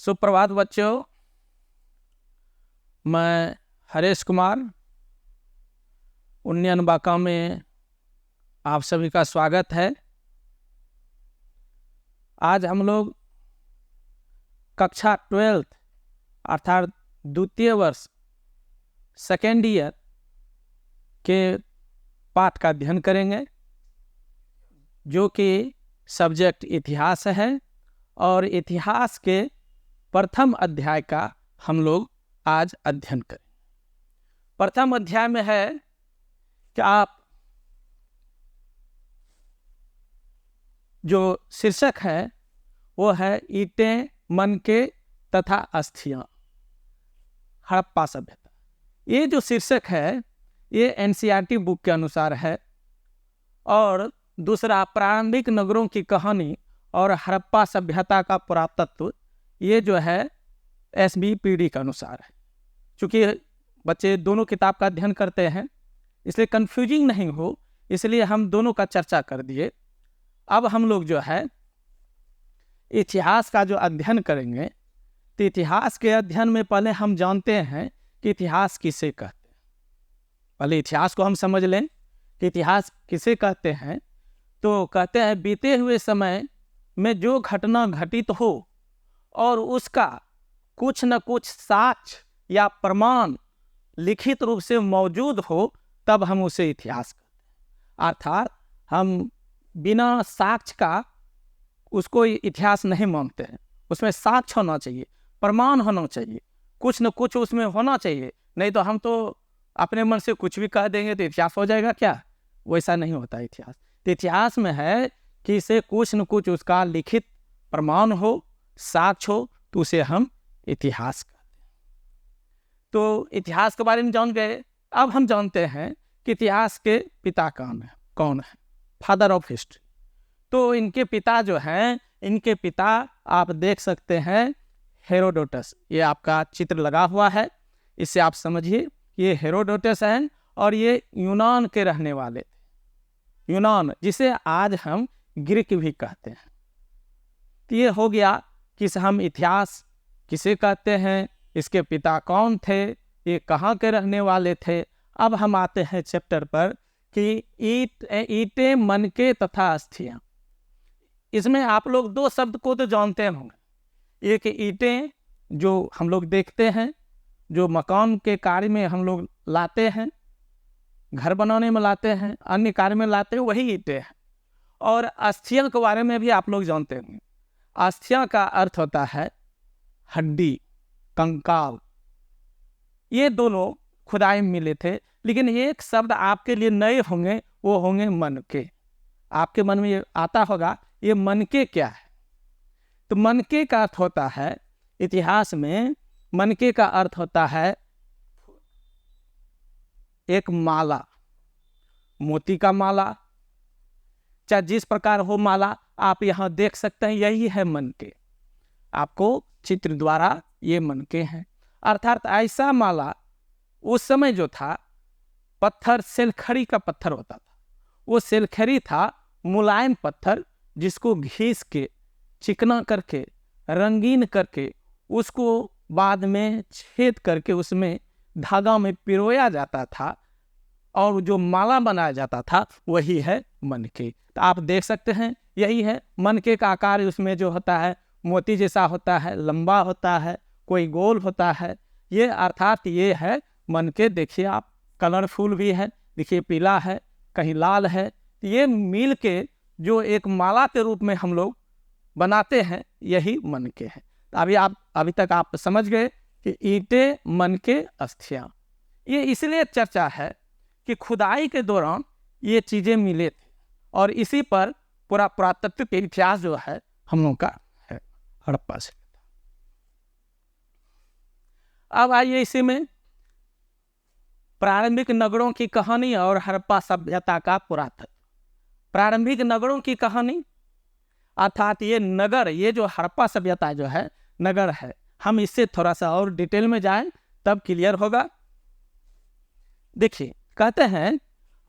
सुप्रभात बच्चों, मैं हरेश कुमार उन्नयन बांका में आप सभी का स्वागत है। आज हम लोग कक्षा 12th अर्थात द्वितीय वर्ष सेकेंड ईयर के पाठ का अध्ययन करेंगे, जो कि सब्जेक्ट इतिहास है और इतिहास के प्रथम अध्याय का हम लोग आज अध्ययन करें। प्रथम अध्याय में है कि आप जो शीर्षक है वो है ईंटें, मनके तथा अस्थियां, हड़प्पा सभ्यता। ये जो शीर्षक है ये एनसीईआरटी बुक के अनुसार है। और दूसरा प्रारंभिक नगरों की कहानी और हड़प्पा सभ्यता का पुरातत्व, ये जो है एसबीपीडी के अनुसार है। चूँकि बच्चे दोनों किताब का अध्ययन करते हैं इसलिए कंफ्यूजिंग नहीं हो, इसलिए हम दोनों का चर्चा कर दिए। अब हम लोग जो है इतिहास का जो अध्ययन करेंगे, तो इतिहास के अध्ययन में पहले हम जानते हैं कि इतिहास किसे कहते हैं। पहले इतिहास को हम समझ लें कि इतिहास किसे कहते हैं। तो कहते हैं बीते हुए समय में जो घटना घटित हो और उसका कुछ न कुछ साक्ष्य या प्रमाण लिखित रूप से मौजूद हो, तब हम उसे इतिहास कहते हैं। अर्थात हम बिना साक्ष्य का उसको इतिहास नहीं मानते हैं। उसमें साक्ष्य होना चाहिए, प्रमाण होना चाहिए, कुछ न कुछ उसमें होना चाहिए। नहीं तो हम तो अपने मन से कुछ भी कह देंगे तो इतिहास हो जाएगा क्या? वैसा नहीं होता इतिहास। तो इतिहास में है कि इसे कुछ न कुछ उसका लिखित प्रमाण हो, साक्ष्य हो, तो उसे हम इतिहास कहते हैं। तो इतिहास के बारे में जान गए। अब हम जानते हैं कि इतिहास के पिता कौन है, फादर ऑफ हिस्ट्री। तो इनके पिता जो हैं, इनके पिता आप देख सकते हैं हेरोडोटस। ये आपका चित्र लगा हुआ है, इससे आप समझिए ये हेरोडोटस हैं और ये यूनान के रहने वाले थे। यूनान, जिसे आज हम ग्रीक भी कहते हैं। तो ये हो गया कि हम इतिहास किसे कहते हैं, इसके पिता कौन थे, ये कहाँ के रहने वाले थे। अब हम आते हैं चैप्टर पर कि ईंटें, मनके तथा अस्थियां। इसमें आप लोग दो शब्द को तो जानते होंगे। एक ईंटें जो हम लोग देखते हैं, जो मकान के कार्य में हम लोग लाते हैं, घर बनाने में लाते हैं, अन्य कार्य में लाते हैं, वही ईंटें हैं। और अस्थियां के बारे में भी आप लोग जानते होंगे। अस्थियां का अर्थ होता है हड्डी, कंकाल। ये दोनों खुदाई में मिले थे, लेकिन एक शब्द आपके लिए नए होंगे, वो होंगे मनके। आपके मन में ये आता होगा, ये मनके क्या है? तो मनके का अर्थ होता है, इतिहास में मनके का अर्थ होता है एक माला, मोती का माला, चाहे जिस प्रकार हो माला, आप यहाँ देख सकते हैं, यही है मनके। आपको चित्र द्वारा ये मनके हैं। अर्थात ऐसा माला उस समय जो था, पत्थर सेलखड़ी का पत्थर होता था। वो सेलखड़ी था मुलायम पत्थर, जिसको घिस के, चिकना करके, रंगीन करके, उसको बाद में छेद करके उसमें धागा में पिरोया जाता था और जो माला बनाया जाता था, वही है मनके। तो आप देख सकते हैं यही है मनके का आकार। उसमें जो होता है मोती जैसा होता है, लंबा होता है, कोई गोल होता है। ये अर्थात ये है मनके। देखिए आप, कलरफुल भी है, देखिए पीला है, कहीं लाल है। ये मिल के जो एक माला के रूप में हम लोग बनाते हैं, यही मनके हैं। अभी तक आप समझ गए कि ईंटें, मनके, अस्थियां। ये इसलिए चर्चा है कि खुदाई के दौरान ये चीज़ें मिले थे और इसी पर पूरा पुरातत्व के इतिहास जो है हम लोग का है, हड़प्पा से। अब आइए इसी में प्रारंभिक नगरों की कहानी और हड़प्पा सभ्यता का पुरातत्व। प्रारंभिक नगरों की कहानी अर्थात ये नगर, ये जो हड़प्पा सभ्यता जो है नगर है। हम इससे थोड़ा सा और डिटेल में जाएं तब क्लियर होगा। देखिए, कहते हैं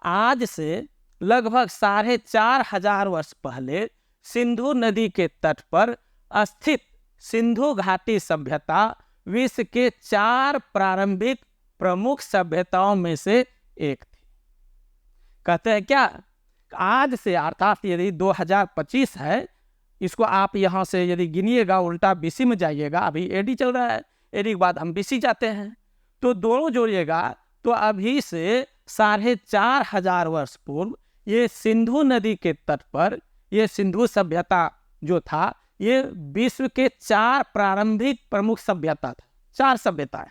आज से लगभग 4,500 वर्ष पहले सिंधु नदी के तट पर स्थित सिंधु घाटी सभ्यता विश्व के 4 प्रारंभिक प्रमुख सभ्यताओं में से एक थी। कहते हैं क्या, आज से अर्थात यदि 2025 है, इसको आप यहाँ से यदि गिनिएगा उल्टा बीसी में जाइएगा, अभी एडी चल रहा है, एडी के बाद हम बीसी जाते हैं, तो दोनों जोड़िएगा तो अभी से 4500 वर्ष पूर्व ये सिंधु नदी के तट पर ये सिंधु सभ्यता जो था, ये विश्व के 4 प्रारंभिक प्रमुख सभ्यता था। 4 सभ्यताएं,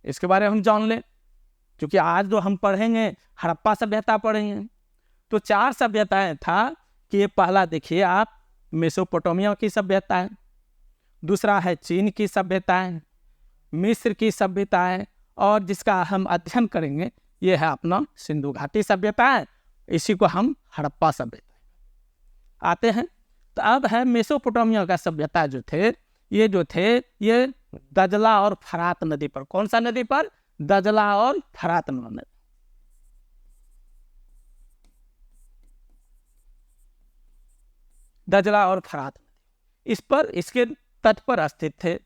इसके बारे में हम जान लें, क्योंकि आज जो हम पढ़ेंगे हड़प्पा सभ्यता पढ़ेंगे, तो 4 सभ्यताएं था कि ये पहला देखिए आप मेसोपोटामिया की सभ्यता है, दूसरा है चीन की सभ्यताएं, मिस्र की सभ्यताएं, और जिसका हम अध्ययन करेंगे ये है अपना सिंधु घाटी सभ्यताएं, इसी को हम हड़प्पा सभ्यता आते हैं। तो अब है मेसोपोटामिया का सभ्यता जो थे ये दजला और फरात नदी पर, कौन सा नदी पर, दजला और फरात नदी, दजला और फरात नदी इस पर, इसके तट पर स्थित थे।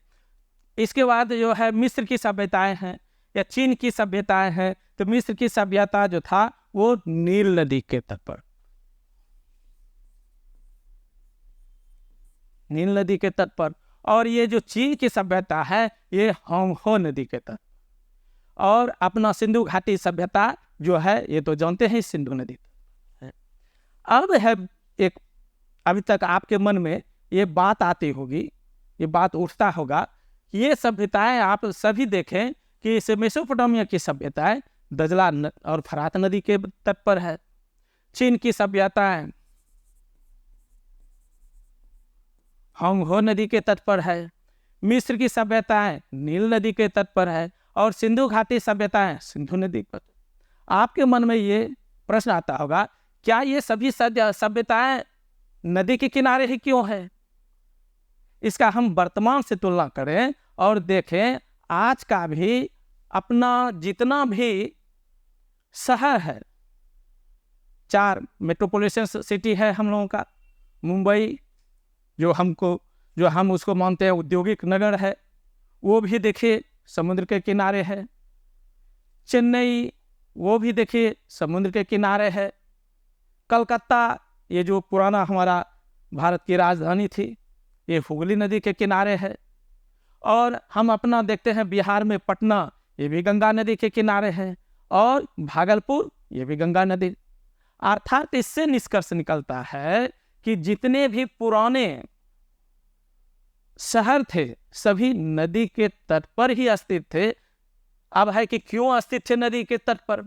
इसके बाद जो है मिस्र की सभ्यताएं हैं या चीन की सभ्यताएं हैं, तो मिस्र की सभ्यता जो था वो नील नदी के तट पर, नील नदी के तट पर, और ये जो चीन की सभ्यता है ये होंगहो नदी के तट, और अपना सिंधु घाटी सभ्यता जो है ये तो जानते हैं सिंधु नदी है। अब है एक, अभी तक आपके मन में ये बात आती होगी, ये बात उठता होगा, ये सभ्यताएं आप सभी देखें कि इस मेसोपोटामिया की सभ्यताएं दजला और फरात नदी के तट पर है, चीन की सभ्यताएं होंगहो नदी के तट पर है, मिस्र की सभ्यताएं नील नदी के तट पर है, और सिंधु घाटी सभ्यताएं सिंधु नदी पर। आपके मन में ये प्रश्न आता होगा, क्या ये सभी सभ्यताएं नदी के किनारे ही क्यों है? इसका हम वर्तमान से तुलना करें और देखें, आज का भी अपना जितना भी शहर है, 4 मेट्रोपॉलिटन सिटी है हम लोगों का, मुंबई जो हम उसको मानते हैं औद्योगिक नगर है, वो भी देखिए समुद्र के किनारे है, चेन्नई वो भी देखिए समुद्र के किनारे है, कलकत्ता ये जो पुराना हमारा भारत की राजधानी थी ये हुगली नदी के किनारे है, और हम अपना देखते हैं बिहार में पटना ये भी गंगा नदी के किनारे है, और भागलपुर ये भी गंगा नदी। अर्थात इससे निष्कर्ष निकलता है कि जितने भी पुराने शहर थे सभी नदी के तट पर ही स्थित थे। अब है कि क्यों स्थित थे नदी के तट पर,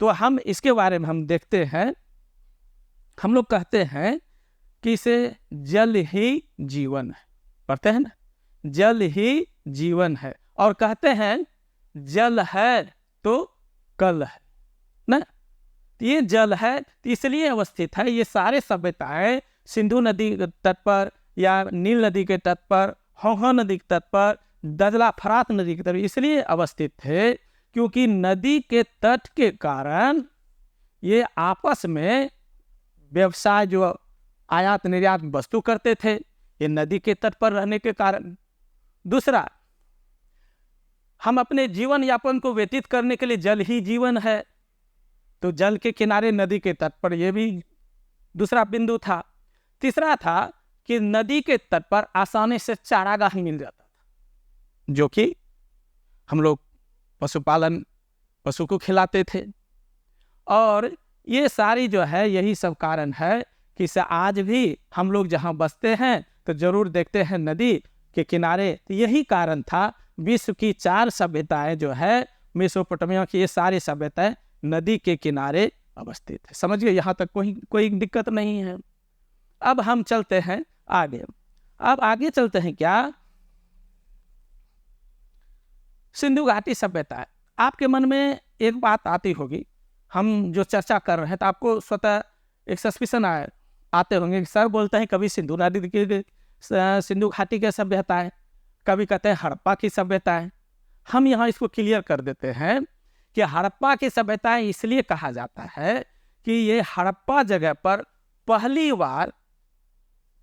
तो हम इसके बारे में हम देखते हैं। हम लोग कहते हैं कि इसे जल ही जीवन है, पढ़ते हैं ना, जल ही जीवन है, और कहते हैं जल है तो कल है ना, ये जल है तो इसलिए अवस्थित है। ये सारे सभ्यताएं सिंधु नदी के तट पर या नील नदी के तट पर, होंगहो नदी के तट पर, दजला फरात नदी के तट इसलिए अवस्थित थे क्योंकि नदी के तट के कारण ये आपस में व्यवसाय जो आयात निर्यात वस्तु करते थे, ये नदी के तट पर रहने के कारण। दूसरा, हम अपने जीवन यापन को व्यतीत करने के लिए जल ही जीवन है, तो जल के किनारे नदी के तट पर, यह भी दूसरा बिंदु था। तीसरा था कि नदी के तट पर आसानी से चारागाह मिल जाता था, जो कि हम लोग पशुपालन, पशु को खिलाते थे। और ये सारी जो है यही सब कारण है कि से आज भी हम लोग जहाँ बसते हैं तो जरूर देखते हैं नदी के किनारे। तो यही कारण था विश्व की 4 सभ्यताएं जो है मेसोपोटामिया की, ये सारी सभ्यताएं नदी के किनारे अवस्थित है। समझिए, यहाँ तक कोई दिक्कत नहीं है। अब हम चलते हैं आगे। अब आगे चलते हैं क्या, सिंधु घाटी सभ्यता है। आपके मन में एक बात आती होगी, हम जो चर्चा कर रहे हैं तो आपको स्वतः एक सस्पिशन आते होंगे। सर बोलते हैं कभी सिंधु नदी की, सिंधु घाटी की सभ्यता है, कभी कहते हैं हड़प्पा की सभ्यता है। हम यहाँ इसको क्लियर कर देते हैं कि हड़प्पा की सभ्यताएं इसलिए कहा जाता है कि ये हड़प्पा जगह पर पहली बार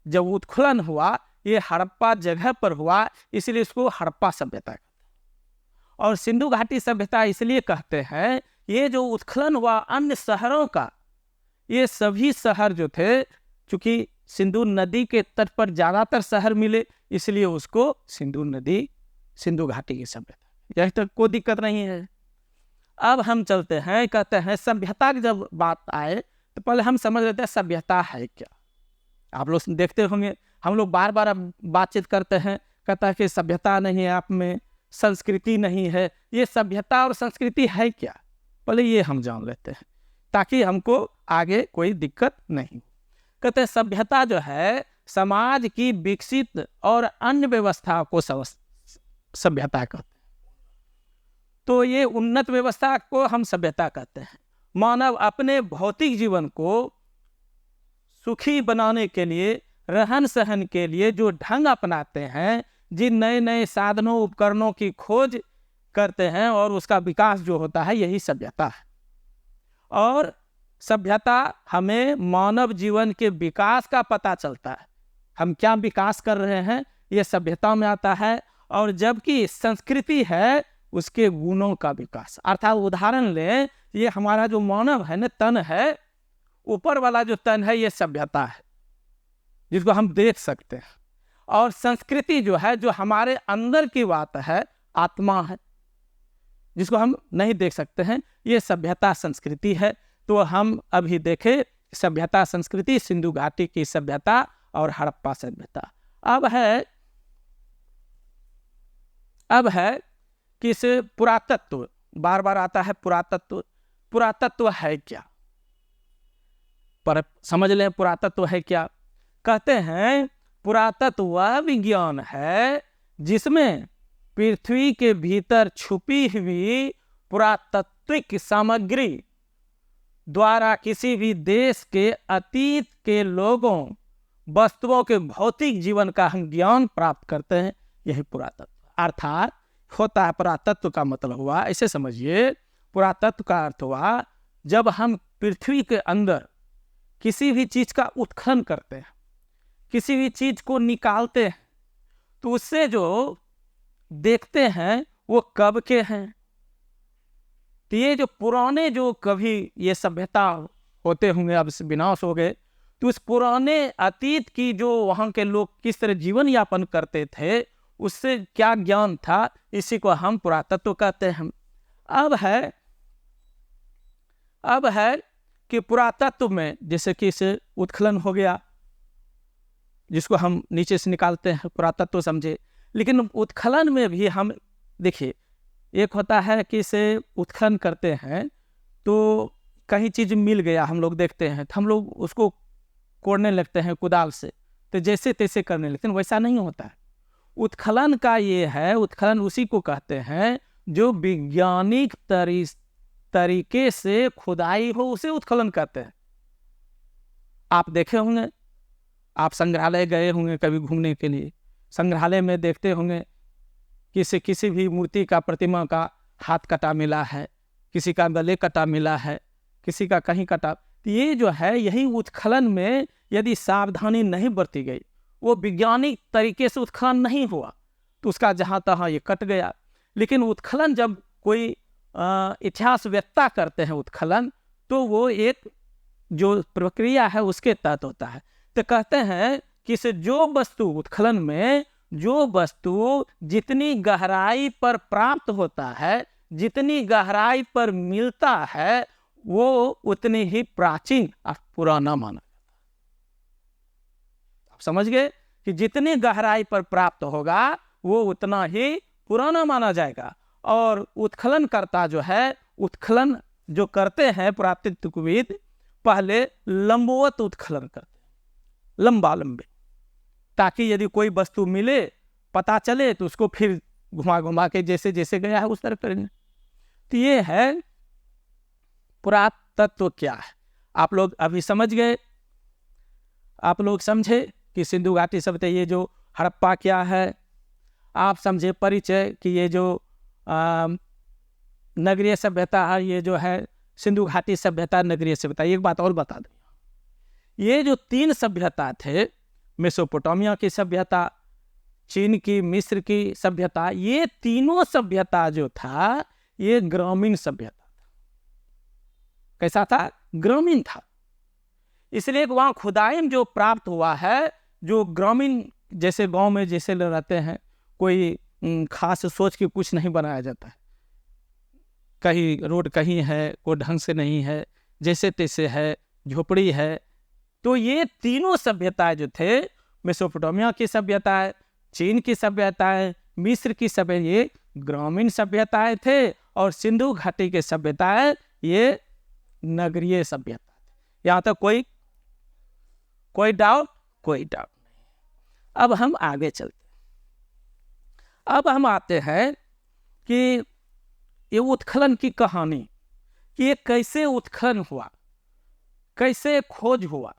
जब उत्खनन हुआ, ये हड़प्पा जगह पर हुआ, इसलिए इसको हड़प्पा सभ्यता कहते हैं। और सिंधु घाटी सभ्यता इसलिए कहते हैं, ये जो उत्खनन हुआ अन्य शहरों का, ये सभी शहर जो थे, चूंकि सिंधु नदी के तट पर ज्यादातर शहर मिले, इसलिए उसको सिंधु घाटी की सभ्यता, यही तक कोई दिक्कत नहीं है। अब हम चलते हैं, कहते हैं सभ्यता की जब बात आए तो पहले हम समझ लेते हैं सभ्यता है क्या। आप लोग देखते होंगे, हम लोग बार बार बातचीत करते हैं, कहता है कि सभ्यता नहीं है आप में, संस्कृति नहीं है। ये सभ्यता और संस्कृति है क्या, पहले ये हम जान लेते हैं, ताकि हमको आगे कोई दिक्कत नहीं। कहते हैं सभ्यता जो है समाज की विकसित और अन्य व्यवस्था को सभ्यता कहते हैं। तो ये उन्नत व्यवस्था को हम सभ्यता कहते हैं। मानव अपने भौतिक जीवन को सुखी बनाने के लिए, रहन सहन के लिए जो ढंग अपनाते हैं, जिन नए नए साधनों उपकरणों की खोज करते हैं और उसका विकास जो होता है, यही सभ्यता है। और सभ्यता हमें मानव जीवन के विकास का पता चलता है, हम क्या विकास कर रहे हैं, ये सभ्यता में आता है। और जबकि संस्कृति है उसके गुणों का विकास। अर्थात उदाहरण लें, ये हमारा जो मानव है ना, तन है, ऊपर वाला जो तन है ये सभ्यता है, जिसको हम देख सकते हैं। और संस्कृति जो है, जो हमारे अंदर की बात है, आत्मा है, जिसको हम नहीं देख सकते हैं, ये सभ्यता संस्कृति है। तो हम अभी देखें सभ्यता संस्कृति, सिंधु घाटी की सभ्यता और हड़प्पा सभ्यता। अब है किस पुरातत्व, बार बार आता है पुरातत्व। पुरातत्व है क्या, पर समझ लें पुरातत्व है क्या। कहते हैं पुरातत्व वह विज्ञान है जिसमें पृथ्वी के भीतर छुपी हुई पुरातात्विक सामग्री द्वारा किसी भी देश के अतीत के लोगों, वस्तुओं के भौतिक जीवन का हम ज्ञान प्राप्त करते हैं, यही पुरातत्व अर्थात होता है। पुरातत्व का मतलब हुआ, ऐसे समझिए, पुरातत्व का अर्थ हुआ जब हम पृथ्वी के अंदर किसी भी चीज का उत्खनन करते हैं, किसी भी चीज को निकालते हैं, तो उससे जो देखते हैं वो कब के हैं। तो ये जो पुराने, जो कभी ये सभ्यता होते होंगे, अब विनाश हो गए, तो उस पुराने अतीत की जो वहाँ के लोग किस तरह जीवन यापन करते थे, उससे क्या ज्ञान था, इसी को हम पुरातत्व कहते हैं। अब है कि पुरातत्व में जैसे कि इसे उत्खनन हो गया, जिसको हम नीचे से निकालते हैं, पुरातत्व समझे। लेकिन उत्खनन में भी हम देखिए, एक होता है कि इसे उत्खनन करते हैं तो कहीं चीज मिल गया, हम लोग देखते हैं तो हम लोग उसको कोड़ने लगते हैं कुदाल से, तो जैसे तैसे करने लगते हैं, वैसा नहीं होता है। उत्खनन का ये है, उत्खनन उसी को कहते हैं जो वैज्ञानिक तरीके से खुदाई हो, उसे उत्खनन कहते हैं। आप देखे होंगे, आप संग्रहालय गए होंगे कभी घूमने के लिए, संग्रहालय में देखते होंगे किसी भी मूर्ति का, प्रतिमा का हाथ कटा मिला है, किसी का गले कटा मिला है, किसी का कहीं कटा। तो ये जो है, यही उत्खनन में यदि सावधानी नहीं बरती गई, वो वैज्ञानिक तरीके से उत्खनन नहीं हुआ, तो उसका जहाँ तहाँ ये कट गया। लेकिन उत्खनन जब कोई इतिहासवेत्ता करते हैं उत्खनन, तो वो एक जो प्रक्रिया है उसके तहत होता है। तो कहते हैं कि से जो वस्तु उत्खनन में, जो वस्तु जितनी गहराई पर प्राप्त होता है, जितनी गहराई पर मिलता है, वो उतनी ही प्राचीन और पुराना माना जाता है। आप समझ गए कि जितनी गहराई पर प्राप्त होगा वो उतना ही पुराना माना जाएगा। और उत्खनन करता जो है, उत्खनन जो करते हैं पुरातत्वविद, पहले लंबवत उत्खनन करते हैं, लंबा लंबे, ताकि यदि कोई वस्तु मिले, पता चले, तो उसको फिर घुमा घुमा के जैसे जैसे गया है उस तरह करेंगे। तो ये है पुरातत्व क्या है। आप लोग अभी समझ गए, आप लोग समझे कि सिंधु घाटी सभ्यता, ये जो हड़प्पा क्या है, आप समझे परिचय कि ये जो नगरीय सभ्यता है, ये जो है सिंधु घाटी सभ्यता, नगरीय सभ्यता। एक बात और बता दें, ये जो तीन सभ्यता थे, मेसोपोटामिया की सभ्यता, चीन की, मिस्र की सभ्यता, ये तीनों सभ्यता जो था ये ग्रामीण सभ्यता था। कैसा था? ग्रामीण था। इसलिए वहाँ खुदाई जो प्राप्त हुआ है, जो ग्रामीण, जैसे गांव में जैसे लोग रहते हैं, कोई खास सोच के कुछ नहीं बनाया जाता है। कहीं रोड कहीं है, कोई ढंग से नहीं है, जैसे तैसे है, झोपड़ी है। तो ये तीनों सभ्यताएं जो थे, मेसोपोटामिया की सभ्यताएं, चीन की सभ्यताएं, मिस्र की सभ्यता, ये ग्रामीण सभ्यताएं थे, और सिंधु घाटी की सभ्यताएं ये नगरीय सभ्यता थे। यहाँ तक कोई डाउट नहीं। अब हम आगे चलते, अब हम आते हैं कि ये उत्खनन की कहानी, कि ये कैसे उत्खनन हुआ, कैसे खोज हुआ,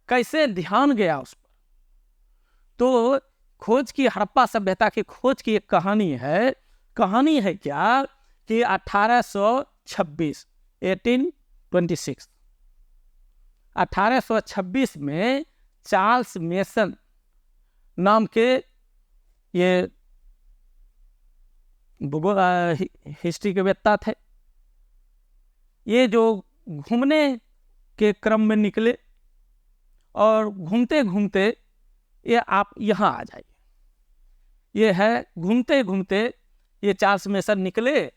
कैसे ध्यान गया उस पर। तो खोज की, हड़प्पा सभ्यता की खोज की एक कहानी है क्या कि 1826 में चार्ल्स मेसन नाम के, ये हिस्ट्री के वेत्ता थे, ये जो घूमने के क्रम में निकले, और घूमते घूमते ये आप यहाँ आ जाइए, ये है घूमते घूमते ये चार्ल्स मेसन निकले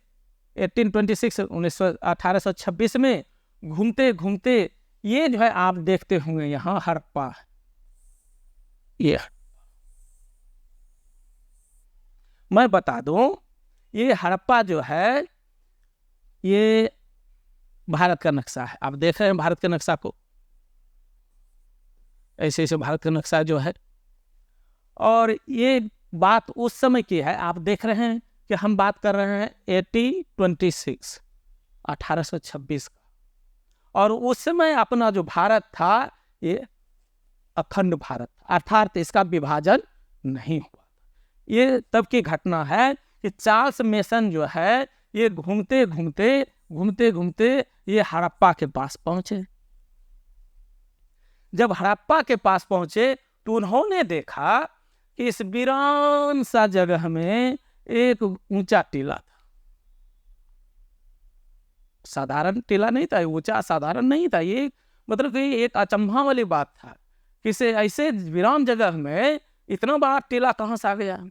1826 में, घूमते घूमते ये जो है आप देखते होंगे यहाँ हड़प्पा, ये मैं बता दूं, ये हड़प्पा जो है ये भारत का नक्शा है। आप देख रहे हैं भारत के नक्शा को, ऐसे ऐसे भारत का नक्शा जो है, और ये बात उस समय की है। आप देख रहे हैं कि हम बात कर रहे हैं 1826 का, और उस समय अपना जो भारत था ये अखंड भारत, अर्थात इसका विभाजन नहीं हुआ। ये तब की घटना है कि चार्ल्स मेसन जो है ये घूमते घूमते ये हड़प्पा के पास पहुंचे। जब हड़प्पा के पास पहुंचे तो उन्होंने देखा कि इस वीरान सा जगह में एक ऊंचा टीला था। साधारण टीला नहीं था, ऊंचा साधारण नहीं था, ये मतलब कि एक अचंभा वाली बात था कि ऐसे वीरान जगह में इतना बड़ा टीला कहां से आ गया।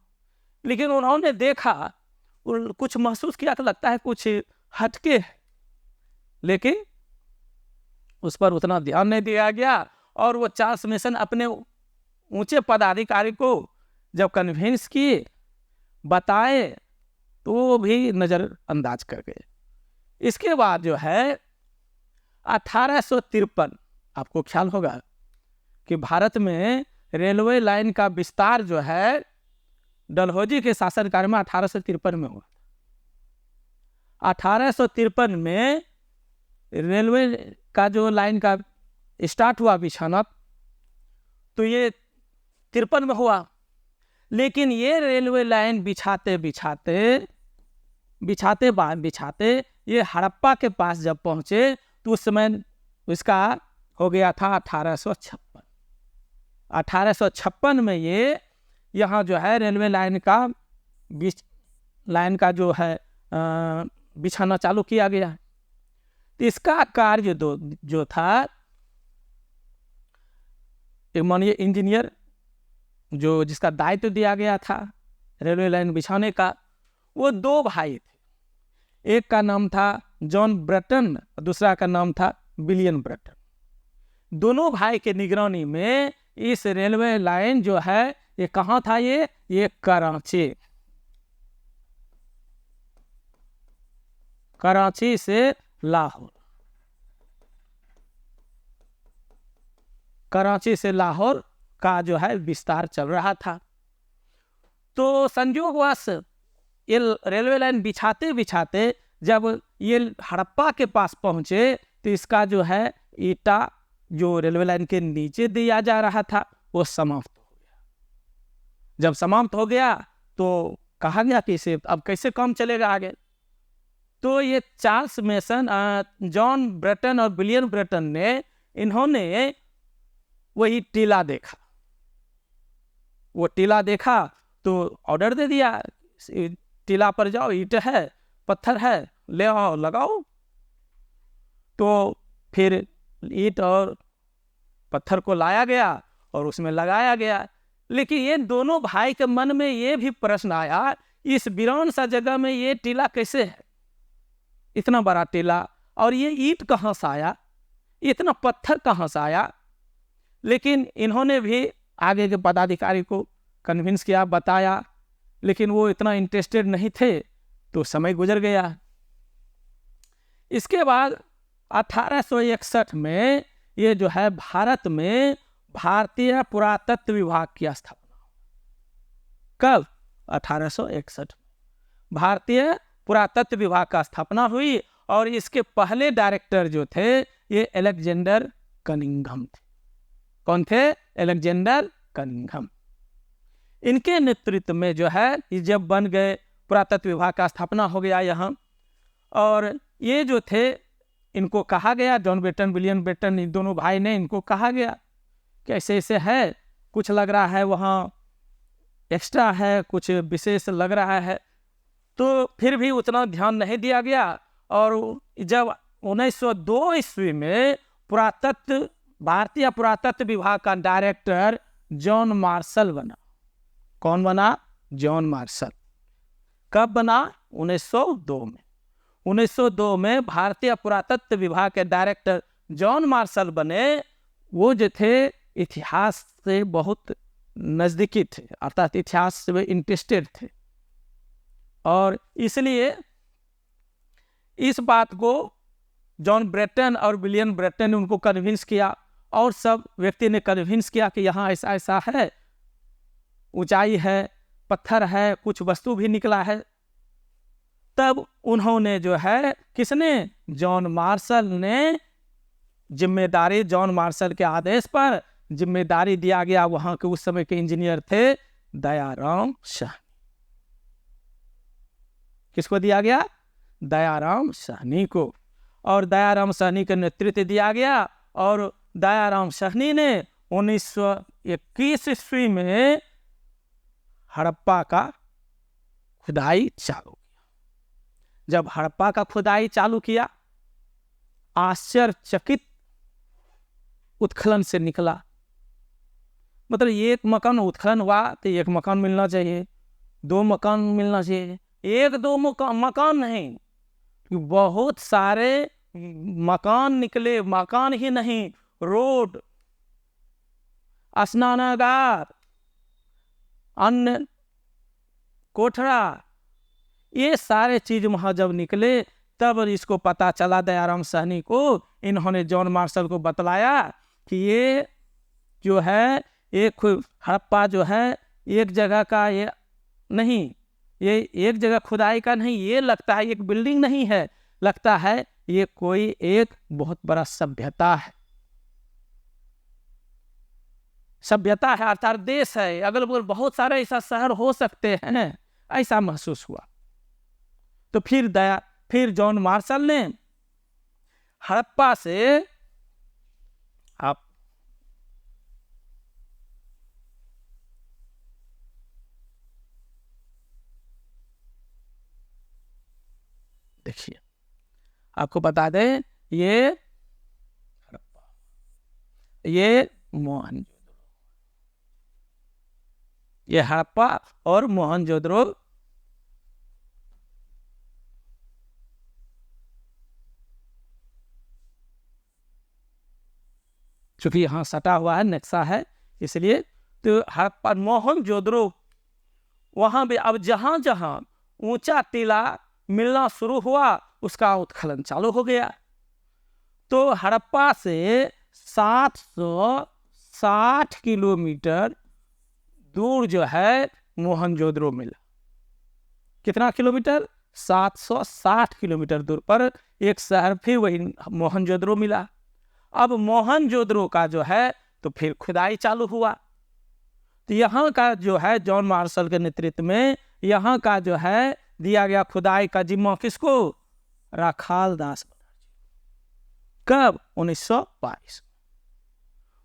लेकिन उन्होंने देखा, कुछ महसूस किया तो लगता है कुछ हटके है, लेकिन उस पर उतना ध्यान नहीं दिया गया। और वो चार्ल्स मेसन अपने ऊंचे पदाधिकारी को जब कन्विंस किए, बताए, तो वो भी नजरअंदाज कर गए। इसके बाद जो है 1853, आपको ख्याल होगा कि भारत में रेलवे लाइन का विस्तार जो है डलहौजी के शासनकाल में 1853 में हुआ। 1853 में रेलवे का जो लाइन का स्टार्ट हुआ बिछाना, तो ये 53 में हुआ। लेकिन ये रेलवे लाइन बिछाते ये हड़प्पा के पास जब पहुंचे तो उस समय इसका हो गया था 1856। 1856 में ये यहाँ जो है रेलवे लाइन का जो है बिछाना चालू किया गया। तो इसका कार्य जो था, मानिए इंजीनियर जो जिसका दायित्व दिया गया था रेलवे लाइन बिछाने का, वो दो भाई थे। एक का नाम था जॉन ब्रेटन, दूसरा का नाम था विलियम ब्रेटन। दोनों भाई के निगरानी में इस रेलवे लाइन जो है ये कहाँ था, ये कराची से लाहौर का जो है विस्तार चल रहा था। तो संयोगवश ये रेलवे लाइन बिछाते जब ये हड़प्पा के पास पहुंचे तो इसका जो है ईटा जो रेलवे लाइन के नीचे दिया जा रहा था वो समाप्त हो गया। जब समाप्त हो गया तो कहा गया कि इसे अब कैसे काम चलेगा आगे। तो ये चार्ल्स मेसन, जॉन ब्रेटन और विलियम ब्रेटन ने इन्होंने वही टीला देखा वो टीला देखा तो ऑर्डर दे दिया, टीला पर जाओ, ईंट है, पत्थर है, ले आओ लगाओ। तो फिर ईंट और पत्थर को लाया गया और उसमें लगाया गया। लेकिन ये दोनों भाई के मन में ये भी प्रश्न आया, इस वीरान सा जगह में ये टीला कैसे है, इतना बड़ा टीला, और ये ईंट कहाँ से आया, इतना पत्थर कहाँ से आया। लेकिन इन्होंने भी आगे के पदाधिकारी को कन्विंस किया, बताया, लेकिन वो इतना इंटरेस्टेड नहीं थे। तो समय गुजर गया। इसके बाद 1861 में ये जो है भारत में भारतीय पुरातत्व विभाग की स्थापना। कब? 1861 भारतीय पुरातत्व विभाग का स्थापना हुई। और इसके पहले डायरेक्टर जो थे ये अलेक्जेंडर कनिंघम थे। कौन थे? Alexander Cunningham. इनके नेतृत्व में जो है ये जब बन गए, पुरातत्व विभाग का स्थापना हो गया यहाँ। और ये जो थे इनको कहा गया, जॉन बेटन, विलियम बेटन, इन दोनों भाई ने इनको कहा गया कि ऐसे ऐसे है, कुछ लग रहा है वहाँ एक्स्ट्रा है, कुछ विशेष लग रहा है। तो फिर भी उतना ध्यान नहीं दिया गया। और जब 1902 ईस्वी में भारतीय पुरातत्व विभाग का डायरेक्टर जॉन मार्शल बना। कौन बना? John Marshall. कब बना? 1902 में। 1902 में भारतीय पुरातत्व विभाग के डायरेक्टर जॉन मार्शल बने। वो जो थे इतिहास से बहुत नज़दीकी थे, अर्थात इतिहास से वे इंटरेस्टेड थे। और इसलिए इस बात को जॉन ब्रेटन और विलियम ब्रेटन ने उनको कन्विंस किया, और सब व्यक्ति ने कन्विंस किया कि यहाँ ऐसा ऐसा है, ऊंचाई है, पत्थर है, कुछ वस्तु भी निकला है। तब उन्होंने जो है, किसने? जॉन मार्शल ने जिम्मेदारी, जॉन मार्शल के आदेश पर जिम्मेदारी दिया गया। वहां के उस समय के इंजीनियर थे दयाराम साहनी। किसको दिया गया? दयाराम साहनी को। और दयाराम साहनी का नेतृत्व दिया गया। और दयाराम साहनी ने 1921 ईस्वी में हड़प्पा का खुदाई चालू किया। जब हड़प्पा का खुदाई चालू किया, आश्चर्यचकित उत्खनन से निकला। मतलब एक मकान उत्खनन हुआ तो एक मकान मिलना चाहिए, दो मकान मिलना चाहिए, एक दो मकान नहीं, बहुत सारे मकान निकले। मकान ही नहीं, रोड, स्नानागार, अन्य कोठरा, ये सारे चीज वहां जब निकले, तब इसको पता चला दयाराम साहनी को। इन्होंने जॉन मार्शल को बतलाया कि ये जो है एक हड़प्पा जो है एक जगह का ये नहीं, ये एक जगह खुदाई का नहीं, ये लगता है एक बिल्डिंग नहीं है, लगता है ये कोई एक बहुत बड़ा सभ्यता है। सभ्यता है अर्थात देश है, अगल बगल बहुत सारे ऐसा शहर हो सकते हैं, ऐसा महसूस हुआ। तो फिर जॉन मार्शल ने हड़प्पा से, आप देखिए, आपको बता दें, ये मोहनजोदड़ो, ये हड़प्पा और मोहनजोदड़ो चूंकि यहाँ सटा हुआ है, नक्शा है, इसलिए तो हड़प्पा मोहनजोदड़ो वहां भी अब जहां जहां ऊंचा टीला मिलना शुरू हुआ उसका उत्खनन चालू हो गया। तो हड़प्पा से 760 किलोमीटर दूर जो है मोहनजोदड़ो मिला। कितना किलोमीटर? 760 किलोमीटर दूर पर एक शहर फिर वही मोहनजोदड़ो मिला। अब मोहनजोदड़ो का जो है तो फिर खुदाई चालू हुआ। तो यहाँ का जो है जॉन मार्शल के नेतृत्व में यहाँ का जो है दिया गया खुदाई का जिम्मा किसको? राखाल दास। कब?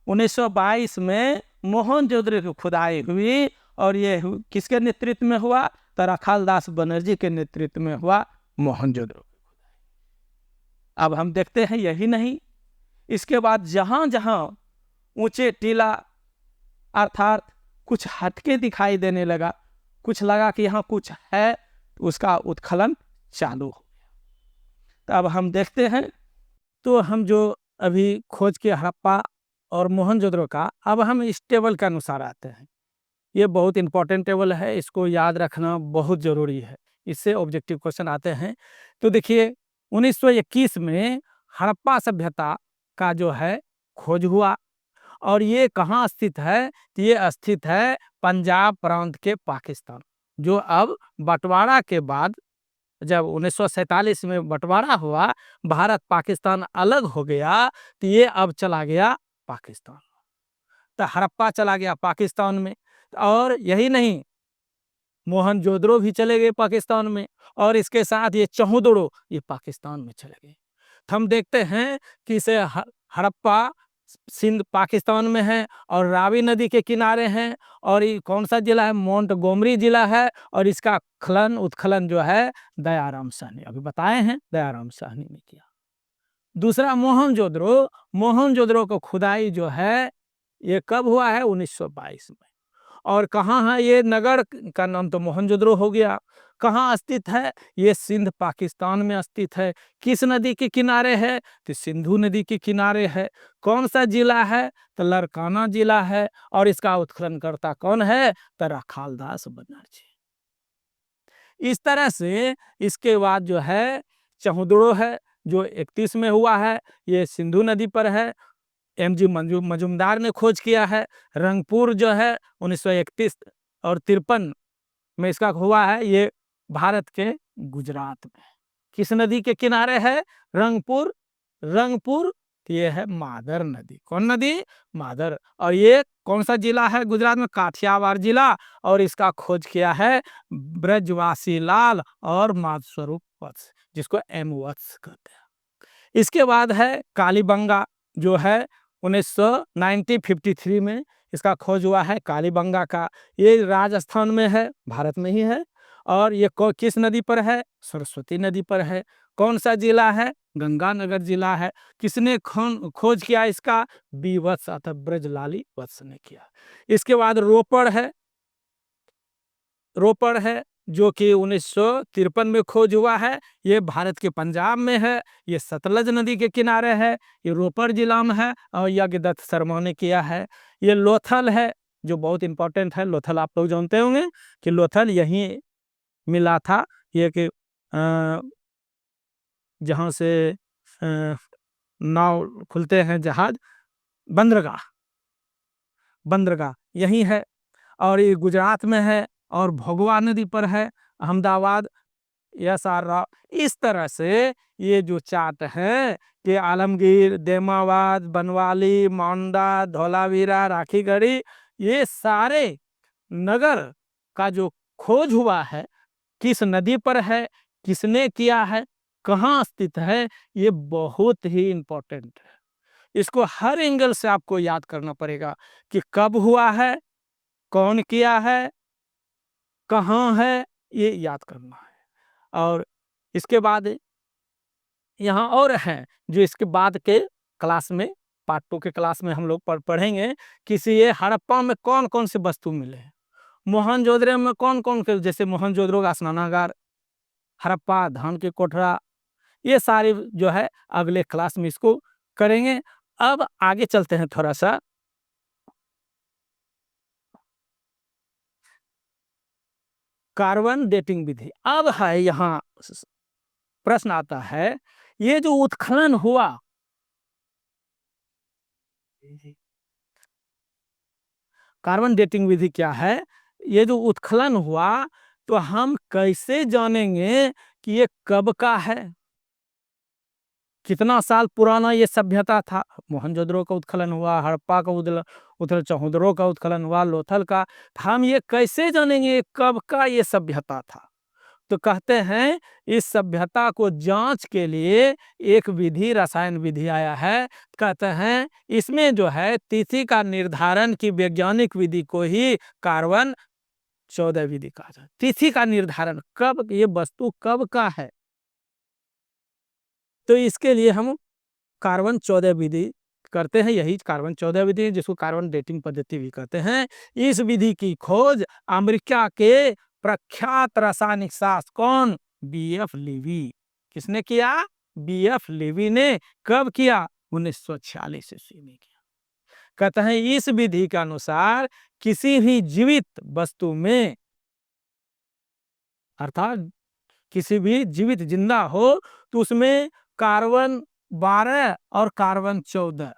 1922 में मोहनजोदड़ो की खुदाई हुई और ये किसके नेतृत्व में हुआ? तो राखाल दास बनर्जी के नेतृत्व में हुआ मोहनजोदड़ो। अब हम देखते हैं यही नहीं, इसके बाद जहाँ जहाँ ऊंचे टीला अर्थात कुछ हटके दिखाई देने लगा, कुछ लगा कि यहाँ कुछ है, तो उसका उत्खनन चालू हो गया। तो अब हम देखते हैं, तो हम जो अभी खोज के हड़प्पा और मोहनजोदड़ो का, अब हम इस टेबल के अनुसार आते हैं। ये बहुत इंपॉर्टेंट टेबल है, इसको याद रखना बहुत ज़रूरी है, इससे ऑब्जेक्टिव क्वेश्चन आते हैं। तो देखिए 1921 में हड़प्पा सभ्यता का जो है खोज हुआ, और ये कहाँ स्थित है? तो ये स्थित है पंजाब प्रांत के पाकिस्तान, जो अब बंटवारा के बाद, जब 1947 में बंटवारा हुआ, भारत पाकिस्तान अलग हो गया, तो ये अब चला गया पाकिस्तान। तो हड़प्पा चला गया पाकिस्तान में, और यही नहीं, मोहनजोदड़ो भी चले गए पाकिस्तान में, और इसके साथ ये चौहदड़ो ये पाकिस्तान में चले गए। तो हम देखते हैं कि इसे हड़प्पा सिंध पाकिस्तान में है, और रावी नदी के किनारे हैं, और ये कौन सा जिला है? मोंटगोमरी जिला है, और इसका खनन उत्खनन जो है दयाराम साहनी, अभी बताए हैं, दयाराम साहनी ने किया। दूसरा मोहनजोदड़ो, मोहनजोदड़ो को खुदाई जो है ये कब हुआ है? 1922 में। और कहाँ है ये नगर? का नाम तो मोहनजोदड़ो हो गया। कहाँ स्थित है? ये सिंध पाकिस्तान में स्थित है। किस नदी के किनारे है? तो सिंधु नदी के किनारे है। कौन सा जिला है? तो लारकाना जिला है, और इसका उत्खननकर्ता कौन है? तो राखाल दास बनर्जी। इस तरह से इसके बाद जो है चौहदड़ो है, जो 31 में हुआ है, ये सिंधु नदी पर है, एमजी मजूमदार ने खोज किया है। रंगपुर जो है 1931 और 53 में इसका हुआ है, ये भारत के गुजरात में। किस नदी के किनारे है? रंगपुर। रंगपुर ये है मादर नदी। कौन नदी? मादर। और ये कौन सा जिला है गुजरात में? काठियावाड़ जिला, और इसका खोज किया है ब्रजवासी लाल और माधस्वरूप वत्स, जिसको एम वत्स कहते हैं। इसके बाद है कालीबंगा, जो है 1953 में इसका खोज हुआ है, कालीबंगा का। ये राजस्थान में है, भारत में ही है, और ये किस नदी पर है? सरस्वती नदी पर है। कौन सा जिला है? गंगानगर जिला है। किसने खोज किया इसका? बी वत्स अर्थात ब्रजलाली वत्स ने किया। इसके बाद रोपड़ है, रोपड़ है जो कि 1953 में खोज हुआ है, ये भारत के पंजाब में है, ये सतलज नदी के किनारे है, ये रोपड़ जिला में है, और यज्ञदत्त शर्मा ने किया है। ये लोथल है, जो बहुत इंपॉर्टेंट है। लोथल आप लोग जानते होंगे कि लोथल यहीं मिला था, ये कि जहाँ से नाव खुलते हैं, जहाज, बंदरगाह, बंदरगाह यही है, और ये गुजरात में है, और भोगवा नदी पर है, अहमदाबाद, यसारा। इस तरह से ये जो चार्ट है कि आलमगीर, देमाबाद, बनवाली, मांडा, धौलावीरा, राखीगढ़ी, ये सारे नगर का जो खोज हुआ है, किस नदी पर है, किसने किया है, कहाँ स्थित है, ये बहुत ही इंपॉर्टेंट है। इसको हर एंगल से आपको याद करना पड़ेगा कि कब हुआ है, कौन किया है, कहाँ है, ये याद करना है। और इसके बाद यहाँ और हैं जो इसके बाद के क्लास में, पार्ट 2 के क्लास में हम लोग पढ़ेंगे। किसी ये हड़प्पा में कौन कौन से वस्तु मिले हैं, मोहनजोदड़ो में कौन कौन के, जैसे मोहनजोदड़ो का स्नानागार, हड़प्पा धान के कोठरा, ये सारे जो है अगले क्लास में इसको करेंगे। अब आगे चलते हैं थोड़ा सा। कार्बन डेटिंग विधि। अब है यहाँ प्रश्न आता है, ये जो उत्खनन हुआ, कार्बन डेटिंग विधि क्या है? ये जो उत्खनन हुआ, तो हम कैसे जानेंगे कि ये कब का है, कितना साल पुराना ये सभ्यता था? मोहनजोदड़ो का उत्खनन हुआ, हड़प्पा का उत्खनन, चौहदड़ो का उत्खनन हुआ, लोथल का। हम ये कैसे जानेंगे कब का ये सभ्यता था? तो कहते हैं इस सभ्यता को जांच के लिए एक विधि, रसायन विधि आया है। कहते हैं इसमें जो है तिथि का निर्धारण की वैज्ञानिक विधि को ही कार्बन 14 विधि कहा जाता है। तिथि का निर्धारण, कब ये वस्तु कब का है, तो इसके लिए हम कार्बन 14 विधि करते हैं। यही कार्बन 14 विधि है, जिसको कार्बन डेटिंग पद्धति भी कहते हैं। इस विधि की खोज अमेरिका के प्रख्यात रासायनिक शास्त्र कौन, बीएफ लीवी, किसने किया, बीएफ लीवी ने कब किया, 1946 ईस्वी में किया। कहते हैं इस विधि के अनुसार किसी भी जीवित वस्तु में, अर्थात किसी भी जीवित जिंदा हो, तो उसमें कार्बन 12 और कार्बन 14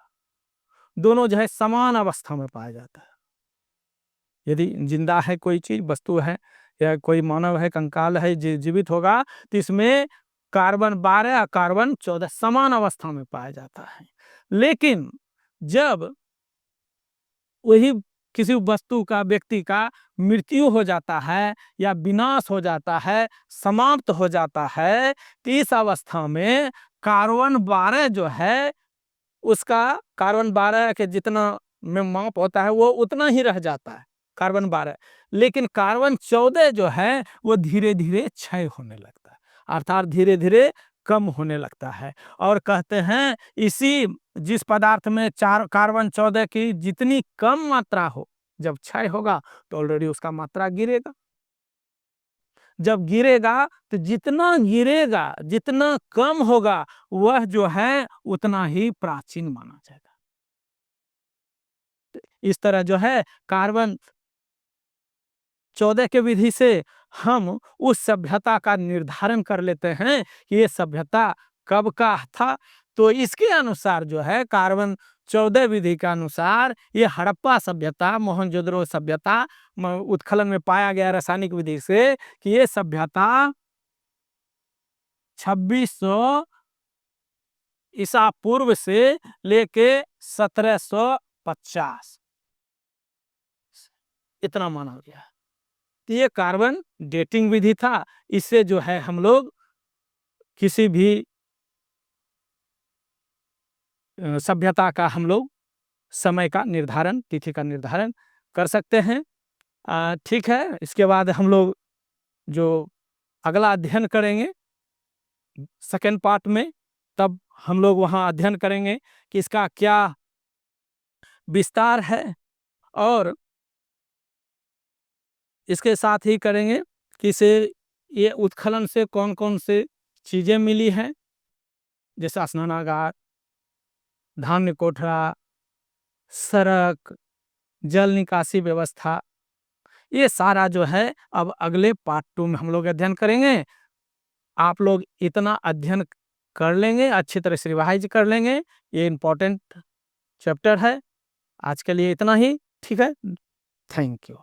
दोनों जो है समान अवस्था में पाया जाता है। यदि जिंदा है कोई चीज, वस्तु है, या कोई मानव है, कंकाल है, जीवित होगा, तो इसमें कार्बन 12 और कार्बन 14 समान अवस्था में पाया जाता है। लेकिन जब वही किसी वस्तु का, व्यक्ति का मृत्यु हो जाता है या विनाश हो जाता है, समाप्त हो जाता है, तो इस अवस्था में कार्बन 12 जो है, उसका कार्बन 12 के जितना में माप होता है वो उतना ही रह जाता है, कार्बन 12। लेकिन कार्बन 14 जो है वो धीरे धीरे क्षय होने लगता है, अर्थात धीरे धीरे कम होने लगता है। और कहते हैं इसी, जिस पदार्थ में कार्बन 14 की जितनी कम मात्रा हो, जब क्षय होगा तो ऑलरेडी उसका मात्रा गिरेगा। जब गिरेगा तो जितना गिरेगा, जितना कम होगा, वह जो है उतना ही प्राचीन माना जाएगा। इस तरह जो है कार्बन 14 के विधि से हम उस सभ्यता का निर्धारण कर लेते हैं कि ये सभ्यता कब का था। तो इसके अनुसार जो है कार्बन 14 विधि के अनुसार ये हड़प्पा सभ्यता, मोहनजोदड़ो सभ्यता उत्खनन में पाया गया रासायनिक विधि से कि ये सभ्यता 2600 ईसा पूर्व से लेके 1750 इतना माना गया। तो ये कार्बन डेटिंग विधि था। इससे जो है हम लोग किसी भी सभ्यता का हम लोग समय का निर्धारण, तिथि का निर्धारण कर सकते हैं। ठीक है, इसके बाद हम लोग जो अगला अध्ययन करेंगे सेकेंड पार्ट में, तब हम लोग वहाँ अध्ययन करेंगे कि इसका क्या विस्तार है, और इसके साथ ही करेंगे कि इसे ये उत्खनन से कौन कौन से चीज़ें मिली हैं, जैसे स्नानागार, धान्य कोठरा, सड़क, जल निकासी व्यवस्था, ये सारा जो है अब अगले पार्ट 2 में हम लोग अध्ययन करेंगे। आप लोग इतना अध्ययन कर लेंगे, अच्छी तरह से रिवाइज कर लेंगे, ये इम्पोर्टेंट चैप्टर है। आज के लिए इतना ही, ठीक है, थैंक यू।